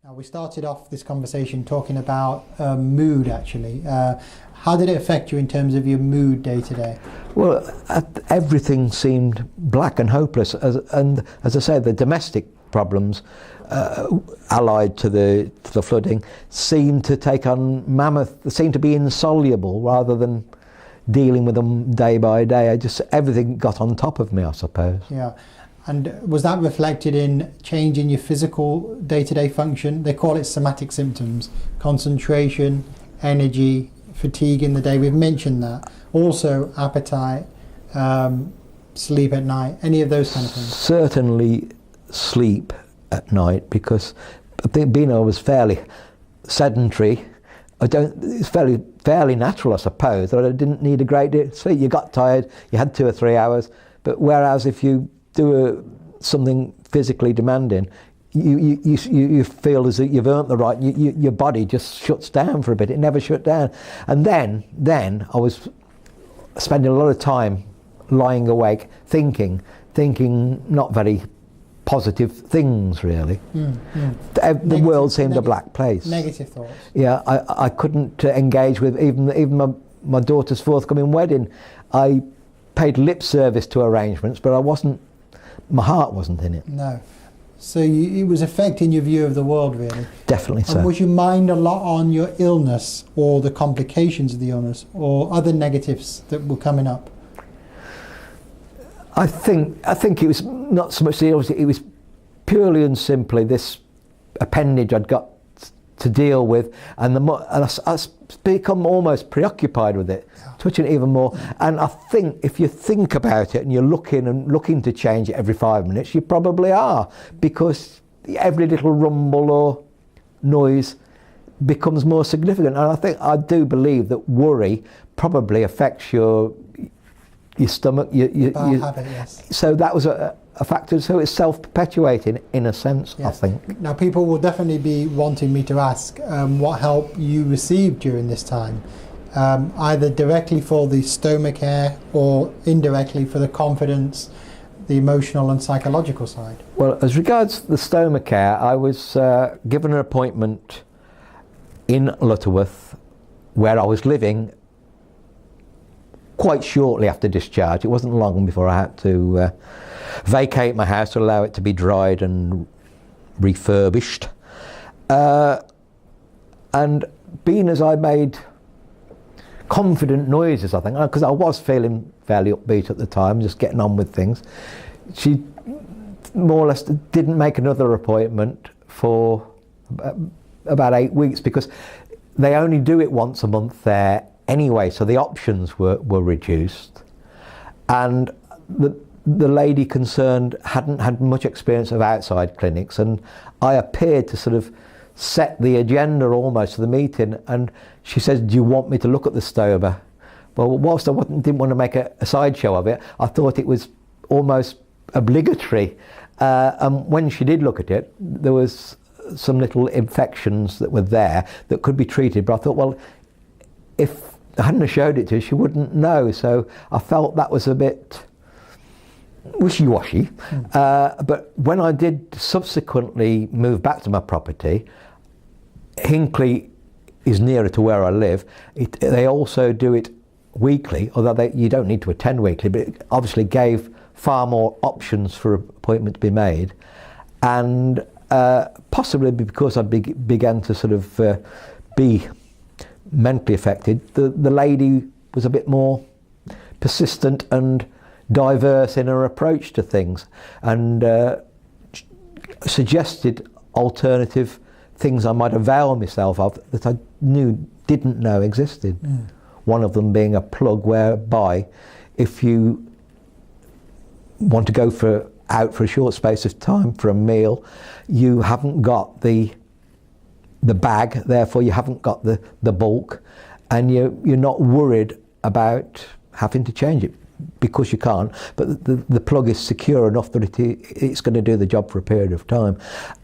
Now, we started off this conversation talking about mood, actually. How did it affect you in terms of your mood day to day? Well, everything seemed black and hopeless. And as I say, the domestic problems allied to the flooding seemed to take on seemed to be insoluble rather than dealing with them day by day. Everything got on top of me, I suppose. Yeah. And was that reflected in change in your physical day-to-day function? They call it somatic symptoms: concentration, energy, fatigue in the day. We've mentioned that. Also appetite, sleep at night, any of those kind of things? Certainly sleep at night, because I think being I was fairly sedentary, it's fairly natural, I suppose, that I didn't need a great deal of sleep. You got tired, you had 2 or 3 hours, but whereas if you do something physically demanding, you feel as if you've earned the right. Your body just shuts down for a bit. It never shut down. And then I was spending a lot of time lying awake, thinking not very positive things, really. The world seemed a black place. Negative thoughts. Yeah, I couldn't engage with even my daughter's forthcoming wedding. I paid lip service to arrangements, but my heart wasn't in it. No. So it was affecting your view of the world, really? Definitely so. And was your mind a lot on your illness or the complications of the illness or other negatives that were coming up? I think it was not so much the illness, it was purely and simply this appendage I'd got to deal with, and I become almost preoccupied with it, touching it even more. And I think if you think about it and you're looking to change it every 5 minutes, you probably are, because every little rumble or noise becomes more significant. And I do believe that worry probably affects your stomach, Bad habit, yes. So that was a factor. So it's self-perpetuating in a sense, yes. I think. Now, people will definitely be wanting me to ask what help you received during this time, either directly for the stoma care or indirectly for the confidence, the emotional and psychological side. Well, as regards the stoma care, I was given an appointment in Lutterworth, where I was living, quite shortly after discharge. It wasn't long before I had to vacate my house to allow it to be dried and refurbished. And being as I made confident noises, I think, because I was feeling fairly upbeat at the time, just getting on with things, she more or less didn't make another appointment for about 8 weeks, because they only do it once a month there anyway, so the options were reduced. And the lady concerned hadn't had much experience of outside clinics, and I appeared to sort of set the agenda almost for the meeting, and she says, "Do you want me to look at the stoma?" Well, whilst I didn't want to make a sideshow of it, I thought it was almost obligatory. And when she did look at it, there was some little infections that were there that could be treated, but I thought, well, if I hadn't showed it to her, she wouldn't know. So I felt that was a bit wishy-washy. But when I did subsequently move back to my property, Hinckley is nearer to where I live. They also do it weekly, although you don't need to attend weekly, but it obviously gave far more options for an appointment to be made. And possibly because I began to sort of be mentally affected, the lady was a bit more persistent and diverse in her approach to things, and suggested alternative things I might avail myself of that I didn't know existed. One of them being a plug whereby if you want to go out for a short space of time for a meal, you haven't got the bag, therefore you haven't got the bulk, and you're not worried about having to change it because you can't, but the plug is secure enough that it's going to do the job for a period of time.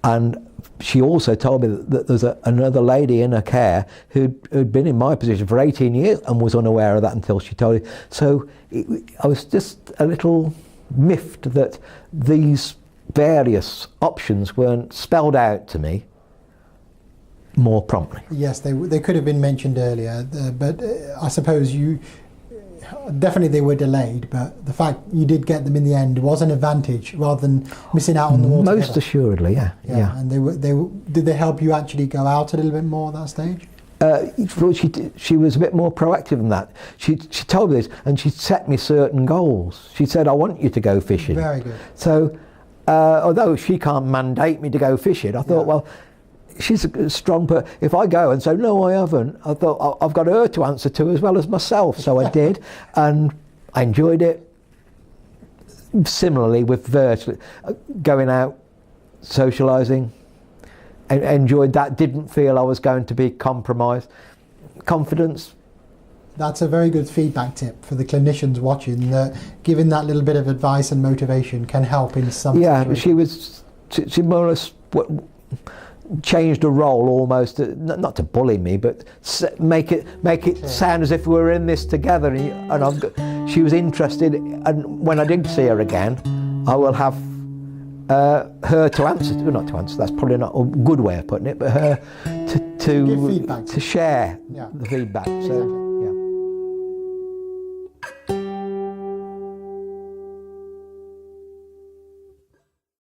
And she also told me that there's another lady in her care who'd been in my position for 18 years and was unaware of that until she told me. So I was just a little miffed that these various options weren't spelled out to me more promptly. Yes, they could have been mentioned earlier, but I suppose you definitely they were delayed. But the fact you did get them in the end was an advantage rather than missing out on them altogether. Most assuredly, yeah. And did they help you actually go out a little bit more at that stage? She was a bit more proactive than that. She told me this, and she set me certain goals. She said, "I want you to go fishing." Very good. So, although she can't mandate me to go fishing, I thought, well, she's a strong person. If I go and say, "No, I haven't," I thought I've got her to answer to as well as myself. So I did, and I enjoyed it. Similarly with virtually going out, socialising. Enjoyed that, didn't feel I was going to be compromised. Confidence. That's a very good feedback tip for the clinicians watching, that giving that little bit of advice and motivation can help in some situations. She more or less changed the role almost, not to bully me, but make it sound as if we were in this together. And she was interested, and when I did see her again, I will have her to answer, not to answer, that's probably not a good way of putting it, but her to share the feedback. So.